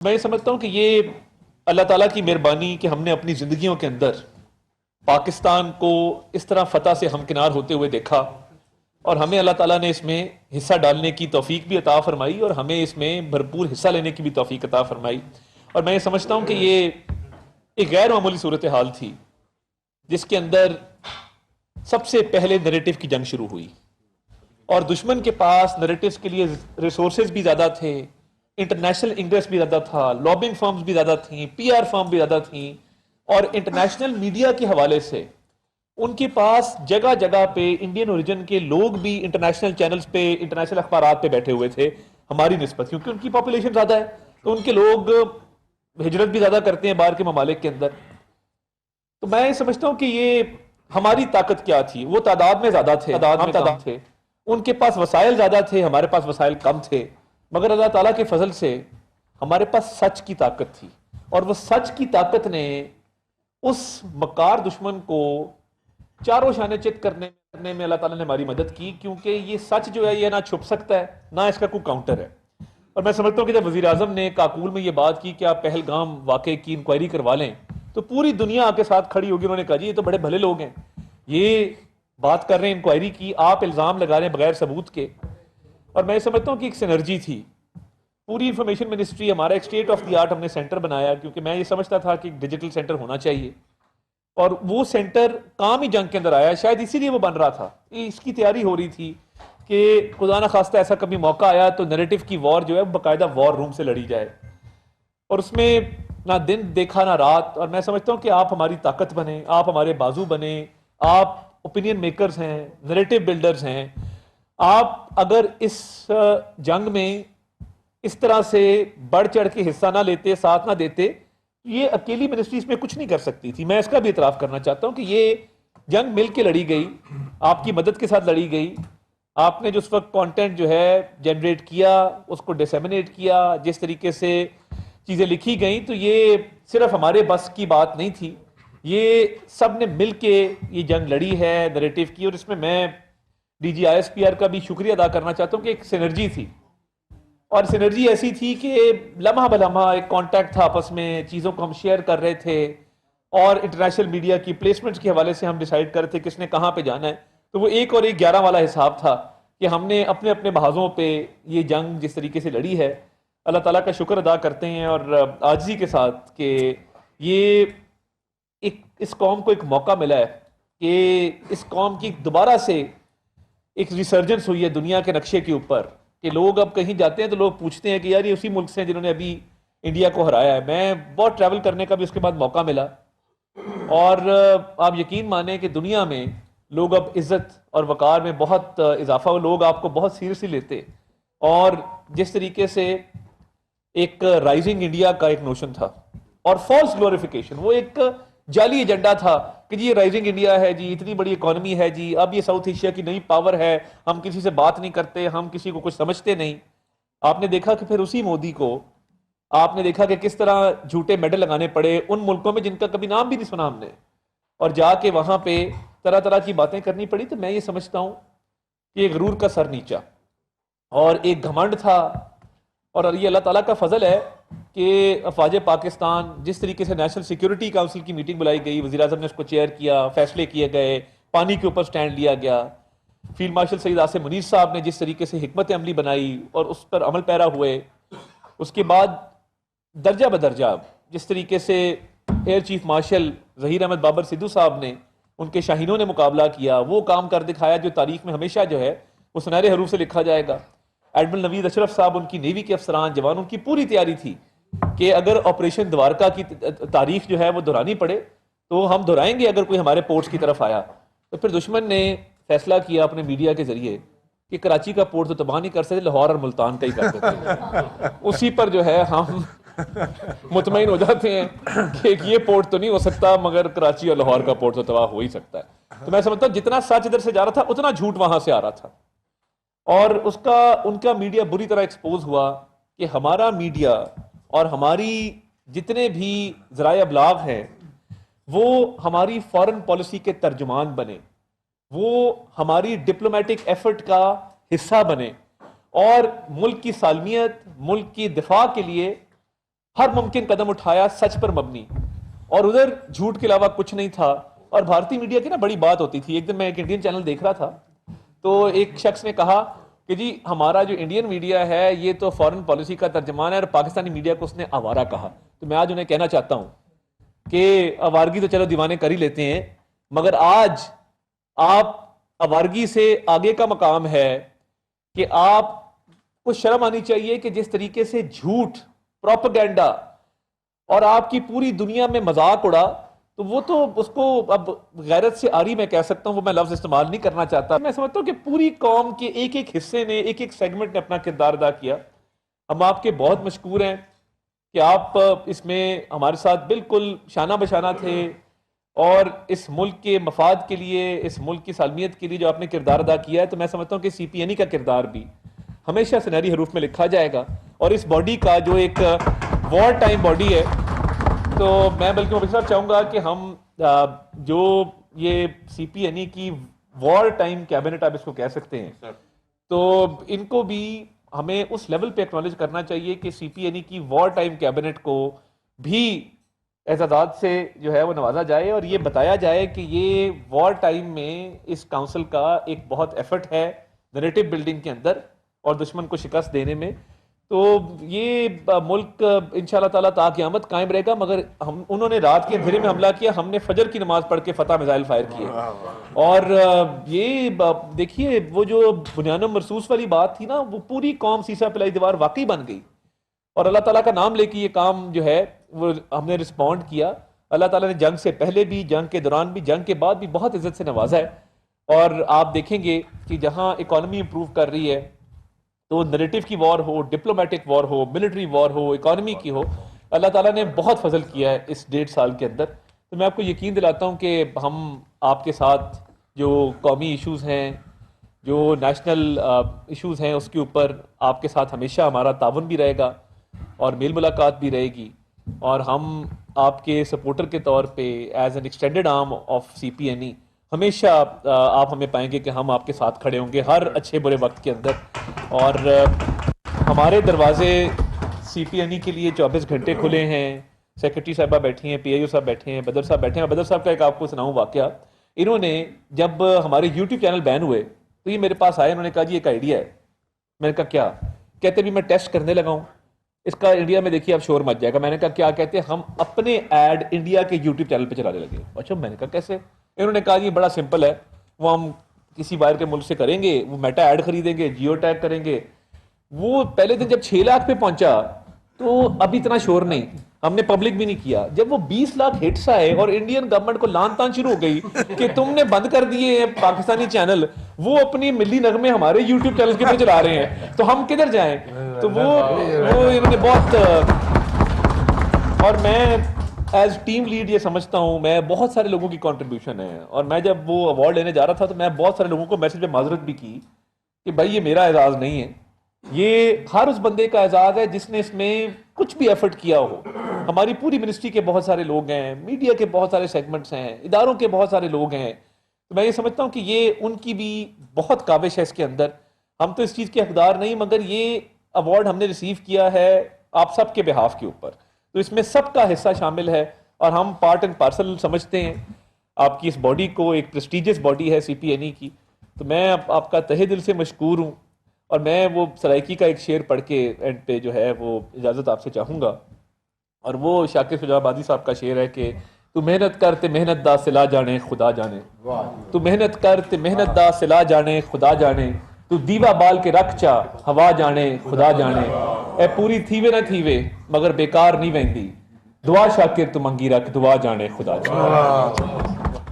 میں یہ سمجھتا ہوں کہ یہ اللہ تعالیٰ کی مہربانی کہ ہم نے اپنی زندگیوں کے اندر پاکستان کو اس طرح فتح سے ہمکنار ہوتے ہوئے دیکھا، اور ہمیں اللہ تعالیٰ نے اس میں حصہ ڈالنے کی توفیق بھی عطا فرمائی اور ہمیں اس میں بھرپور حصہ لینے کی بھی توفیق عطا فرمائی۔ اور میں یہ سمجھتا ہوں کہ یہ ایک غیر معمولی صورتحال تھی جس کے اندر سب سے پہلے نیریٹو کی جنگ شروع ہوئی، اور دشمن کے پاس نیریٹوز کے لیے ریسورسز بھی زیادہ تھے، انٹرنیشنل انگریس بھی زیادہ تھا، لابنگ فرمز بھی زیادہ تھیں، پی آر فرم بھی زیادہ تھیں، اور انٹرنیشنل میڈیا کے حوالے سے ان کے پاس جگہ جگہ پہ انڈین اوریجن کے لوگ بھی انٹرنیشنل چینلز پہ، انٹرنیشنل اخبارات پہ بیٹھے ہوئے تھے ہماری نسبت، کیونکہ ان کی پاپولیشن زیادہ ہے تو ان کے لوگ ہجرت بھی زیادہ کرتے ہیں باہر کے ممالک کے اندر۔ تو میں یہ سمجھتا ہوں کہ یہ ہماری طاقت کیا تھی، وہ تعداد میں زیادہ تھے، تعداد تھے، ان کے پاس وسائل زیادہ تھے، ہمارے پاس وسائل کم تھے، مگر اللہ تعالیٰ کے فضل سے ہمارے پاس سچ کی طاقت تھی، اور وہ سچ کی طاقت نے اس مکار دشمن کو چاروں شانے چت کرنے میں اللہ تعالیٰ نے ہماری مدد کی، کیونکہ یہ سچ جو ہے یہ نہ چھپ سکتا ہے نہ اس کا کوئی کاؤنٹر ہے۔ اور میں سمجھتا ہوں کہ جب وزیر اعظم نے کاکول میں یہ بات کی کہ آپ پہلگام واقعے کی انکوائری کروا لیں تو پوری دنیا آپ کے ساتھ کھڑی ہوگی، انہوں نے کہا جی یہ تو بڑے بھلے لوگ ہیں، یہ بات کر رہے ہیں انکوائری کی، آپ الزام لگا رہے ہیں بغیر ثبوت کے۔ اور میں سمجھتا ہوں کہ ایک سینرجی تھی، پوری انفارمیشن منسٹری ہمارا ایک اسٹیٹ آف دی آرٹ ہم نے سینٹر بنایا، کیونکہ میں یہ سمجھتا تھا کہ ایک ڈیجیٹل سینٹر ہونا چاہیے، اور وہ سینٹر کام ہی جنگ کے اندر آیا، شاید اسی لیے وہ بن رہا تھا، اس کی تیاری ہو رہی تھی کہ خدا نہ خواستہ ایسا کبھی موقع آیا تو نیریٹو کی وار جو ہے باقاعدہ وار روم سے لڑی جائے، اور اس میں نہ دن دیکھا نہ رات۔ اور میں سمجھتا ہوں کہ آپ ہماری طاقت بنیں، آپ ہمارے بازو بنیں، آپ اوپینین میکرز ہیں، نیریٹو بلڈرز ہیں۔ آپ اگر اس جنگ میں اس طرح سے بڑھ چڑھ کے حصہ نہ لیتے، ساتھ نہ دیتے، یہ اکیلی منسٹری اس میں کچھ نہیں کر سکتی تھی۔ میں اس کا بھی اعتراف کرنا چاہتا ہوں کہ یہ جنگ مل کے لڑی گئی، آپ کی مدد کے ساتھ لڑی گئی۔ آپ نے جو اس وقت کانٹینٹ جو ہے جنریٹ کیا، اس کو ڈسیمنیٹ کیا، جس طریقے سے چیزیں لکھی گئیں، تو یہ صرف ہمارے بس کی بات نہیں تھی، یہ سب نے مل کے یہ جنگ لڑی ہے نیریٹو کی۔ اور اس میں D G I S P R کا بھی شکریہ ادا کرنا چاہتا ہوں کہ ایک سینرجی تھی، اور سینرجی ایسی تھی کہ لمحہ بلمحہ ایک کانٹیکٹ تھا آپس میں، چیزوں کو ہم شیئر کر رہے تھے، اور انٹرنیشنل میڈیا کی پلیسمنٹس کے حوالے سے ہم ڈیسائیڈ کر رہے تھے کس نے کہاں پہ جانا ہے۔ تو وہ 1 اور 1 11 والا حساب تھا کہ ہم نے اپنے اپنے محاذوں پہ یہ جنگ جس طریقے سے لڑی ہے، اللہ تعالیٰ کا شکر ادا کرتے ہیں، اور عاجزی کے ساتھ کہ یہ اس قوم کو ایک موقع ملا ہے کہ اس قوم کی دوبارہ سے ایک ریسرجنس ہوئی ہے دنیا کے نقشے کے اوپر، کہ لوگ اب کہیں جاتے ہیں تو لوگ پوچھتے ہیں کہ یار یہ اسی ملک سے ہیں جنہوں نے ابھی انڈیا کو ہرایا ہے۔ میں بہت ٹریول کرنے کا بھی اس کے بعد موقع ملا، اور آپ یقین مانیں کہ دنیا میں لوگ اب عزت اور وقار میں بہت اضافہ ہو، لوگ آپ کو بہت سیریسلی لیتے، اور جس طریقے سے ایک رائزنگ انڈیا کا ایک نوشن تھا اور فالس گلوریفیکیشن، وہ ایک جعلی ایجنڈا تھا کہ جی یہ رائزنگ انڈیا ہے، جی اتنی بڑی اکانومی ہے، جی اب یہ ساؤتھ ایشیا کی نئی پاور ہے، ہم کسی سے بات نہیں کرتے، ہم کسی کو کچھ سمجھتے نہیں۔ آپ نے دیکھا کہ پھر اسی مودی کو آپ نے دیکھا کہ کس طرح جھوٹے میڈل لگانے پڑے ان ملکوں میں جن کا کبھی نام بھی نہیں سنا ہم نے، اور جا کے وہاں پہ طرح طرح کی باتیں کرنی پڑی۔ تو میں یہ سمجھتا ہوں کہ ایک غرور کا سر نیچا اور ایک گھمنڈ تھا، اور یہ اللہ تعالیٰ کا فضل ہے کہ افواج پاکستان جس طریقے سے نیشنل سیکیورٹی کونسل کی میٹنگ بلائی گئی، وزیر اعظم نے اس کو چیئر کیا، فیصلے کیے گئے، پانی کے اوپر سٹینڈ لیا گیا، فیلڈ مارشل سید آصف منیر صاحب نے جس طریقے سے حکمت عملی بنائی اور اس پر عمل پیرا ہوئے، اس کے بعد درجہ بدرجہ جس طریقے سے air chief marshal Zaheer Ahmed Babar Sidhu صاحب نے ان کے شاہینوں نے مقابلہ کیا، وہ کام کر دکھایا جو تاریخ میں ہمیشہ جو ہے وہ سنہرے حروف سے لکھا جائے گا۔ ایڈمرل نوید اشرف صاحب، ان کی نیوی کے افسران جوانوں کی پوری تیاری تھی کہ اگر آپریشن دوارکا کی تاریخ جو ہے وہ دہرانی پڑے تو ہم دہرائیں گے اگر کوئی ہمارے پورٹس کی طرف آیا۔ تو پھر دشمن نے فیصلہ کیا اپنے میڈیا کے ذریعے کہ کراچی کا پورٹ تو تباہ نہیں کر سکتے، لاہور اور ملتان کا ہی کر دیتے، اسی پر جو ہے ہم مطمئن ہو جاتے ہیں کہ یہ پورٹ تو نہیں ہو سکتا مگر کراچی اور لاہور کا پورٹ تو تباہ ہو ہی سکتا ہے۔ تو میں سمجھتا ہوں جتنا سچ ادھر سے جا رہا تھا اتنا جھوٹ وہاں سے آ رہا تھا، اور ان کا میڈیا بری طرح ایکسپوز ہوا کہ ہمارا میڈیا اور ہماری جتنے بھی ذرائع ابلاغ ہیں وہ ہماری فارن پالیسی کے ترجمان بنے، وہ ہماری ڈپلومیٹک ایفرٹ کا حصہ بنے، اور ملک کی سالمیت، ملک کی دفاع کے لیے ہر ممکن قدم اٹھایا سچ پر مبنی, اور ادھر جھوٹ کے علاوہ کچھ نہیں تھا. اور بھارتی میڈیا کی نا بڑی بات ہوتی تھی. ایک دن میں ایک انڈین چینل دیکھ رہا تھا, تو ایک شخص نے کہا کہ جی ہمارا جو انڈین میڈیا ہے یہ تو فارن پالیسی کا ترجمان ہے, اور پاکستانی میڈیا کو اس نے آوارہ کہا. تو میں آج انہیں کہنا چاہتا ہوں کہ آوارگی تو چلو دیوانے کر ہی لیتے ہیں, مگر آج آپ آوارگی سے آگے کا مقام ہے کہ آپ کو شرم آنی چاہیے کہ جس طریقے سے جھوٹ, پروپیگنڈا اور آپ کی پوری دنیا میں مذاق اڑا, تو وہ تو اس کو اب غیرت سے آری میں کہہ سکتا ہوں, وہ میں لفظ استعمال نہیں کرنا چاہتا. میں سمجھتا ہوں کہ پوری قوم کے ایک ایک حصے نے, ایک ایک سیگمنٹ نے اپنا کردار ادا کیا. ہم آپ کے بہت مشکور ہیں کہ آپ اس میں ہمارے ساتھ بالکل شانہ بشانہ تھے, اور اس ملک کے مفاد کے لیے, اس ملک کی سالمیت کے لیے جو آپ نے کردار ادا کیا ہے. تو میں سمجھتا ہوں کہ سی پی این ای کا کردار بھی ہمیشہ سنہری حروف میں لکھا جائے گا. اور اس باڈی کا جو ایک وار ٹائم باڈی ہے, تو میں بلکہ مفتی صاحب چاہوں گا کہ ہم جو یہ سی پی این ای کی وار ٹائم کیبنٹ آپ اس کو کہہ سکتے ہیں, تو ان کو بھی ہمیں اس لیول پہ ایکنالج کرنا چاہیے کہ سی پی این ای کی وار ٹائم کیبنٹ کو بھی اعزازات سے جو ہے وہ نوازا جائے, اور یہ بتایا جائے کہ یہ وار ٹائم میں اس کاؤنسل کا ایک بہت ایفرٹ ہے نیریٹو بلڈنگ کے اندر اور دشمن کو شکست دینے میں. تو یہ ملک انشاءاللہ تعالیٰ تا قیامت قائم رہے گا. مگر انہوں نے رات کے اندھیرے میں حملہ کیا, ہم نے فجر کی نماز پڑھ کے فتح میزائل فائر کیے. اور یہ دیکھیے وہ جو بنیان و مرصوص والی بات تھی نا, وہ پوری قوم سیسا پلائی دیوار واقعی بن گئی, اور اللہ تعالیٰ کا نام لے کے یہ کام جو ہے وہ ہم نے رسپونڈ کیا. اللہ تعالیٰ نے جنگ سے پہلے بھی, جنگ کے دوران بھی, جنگ کے بعد بھی بہت عزت سے نوازا ہے. اور آپ دیکھیں گے کہ جہاں اکانومی امپروو کر رہی ہے, تو نریٹو کی وار ہو, ڈپلومیٹک وار ہو, ملٹری وار ہو, اکانومی کی ہو, اللہ تعالیٰ نے بہت فضل کیا ہے اس 1.5 سال کے اندر. تو میں آپ کو یقین دلاتا ہوں کہ ہم آپ کے ساتھ جو قومی ایشوز ہیں, جو نیشنل ایشوز ہیں, اس کے اوپر آپ کے ساتھ ہمیشہ ہمارا تعاون بھی رہے گا اور میل ملاقات بھی رہے گی. اور ہم آپ کے سپورٹر کے طور پہ as an extended arm of C P N E ہمیشہ آپ ہمیں پائیں گے کہ ہم آپ کے ساتھ کھڑے ہوں گے ہر اچھے برے وقت کے اندر. اور ہمارے دروازے سی پی این ای کے لیے 24 گھنٹے کھلے ہیں. سیکرٹری صاحبہ بیٹھی ہیں, پی آئی او صاحب بیٹھے ہیں, بدر صاحب بیٹھے ہیں. بدر صاحب کا ایک آپ کو سناؤں واقعہ, انہوں نے جب ہمارے یوٹیوب چینل بین ہوئے تو یہ میرے پاس آئے, انہوں نے کہا جی ایک آئیڈیا ہے. میں نے کہا کیا؟ کہتے بھی میں ٹیسٹ کرنے لگا ہوں اس کا, انڈیا میں دیکھیے اب شور مچ جائے گا. میں نے کہا کیا؟ کہتے ہیں ہم اپنے ایڈ انڈیا کے یوٹیوب چینل پہ چلانے لگے. اچھا, میں نے کہا کیسے؟ انہوں نے کہا جی بڑا سمپل ہے, وہ ہم کسی باہر کے ملک سے کریں گے, وہ میٹا ایڈ خریدیں گے, جیو ٹیگ کریں گے. وہ پہلے دن جب 6 لاکھ پہ پہنچا تو اب اتنا شور نہیں, ہم نے پبلک بھی نہیں کیا. جب وہ 20 لاکھ ہٹس آئے اور انڈین گورنمنٹ کو لان تان شروع ہو گئی کہ تم نے بند کر دیے ہیں پاکستانی چینل, وہ اپنی ملی نغمے ہمارے یوٹیوب چینل کے پہ چلا رہے ہیں, تو ہم کدھر جائیں؟ تو وہ انہوں نے بہت, اور میں ایز ٹیم لیڈ یہ سمجھتا ہوں, میں بہت سارے لوگوں کی کنٹریبیوشن ہے. اور میں جب وہ ایوارڈ لینے جا رہا تھا تو میں بہت سارے لوگوں کو میسج پہ معذرت بھی کی کہ بھائی یہ میرا اعزاز نہیں ہے, یہ ہر اس بندے کا اعزاز ہے جس نے اس میں کچھ بھی ایفرٹ کیا ہو. ہماری پوری منسٹری کے بہت سارے لوگ ہیں, میڈیا کے بہت سارے سیگمنٹس ہیں, اداروں کے بہت سارے لوگ ہیں. تو میں یہ سمجھتا ہوں کہ یہ ان کی بھی بہت کاوش ہے اس کے اندر. ہم تو اس چیز کے حقدار نہیں, مگر یہ ایوارڈ ہم نے ریسیو کیا ہے آپ سب کے بہاف کے اوپر, تو اس میں سب کا حصہ شامل ہے, اور ہم پارٹ اینڈ پارسل سمجھتے ہیں آپ کی اس باڈی کو. ایک پریسٹیجس باڈی ہے سی پی این ای کی. تو میں آپ کا تہہ دل سے مشکور ہوں, اور میں وہ سرائکی کا ایک شعر پڑھ کے اینڈ پہ جو ہے وہ اجازت آپ سے چاہوں گا. اور وہ شاکر شجاع آبادی صاحب کا شعر ہے کہ تو محنت کر تے محنت دا صلا جانے خدا جانے, تو محنت کر تے محنت دا صلا جانے خدا جانے, تو دیوا بال کے رکھ چا ہوا جانے خدا جانے, اے پوری تھیوے نہ تھیوے مگر بیکار نہیں ویندی, دعا شاکر تو منگی رکھ دعا جانے خدا جانے.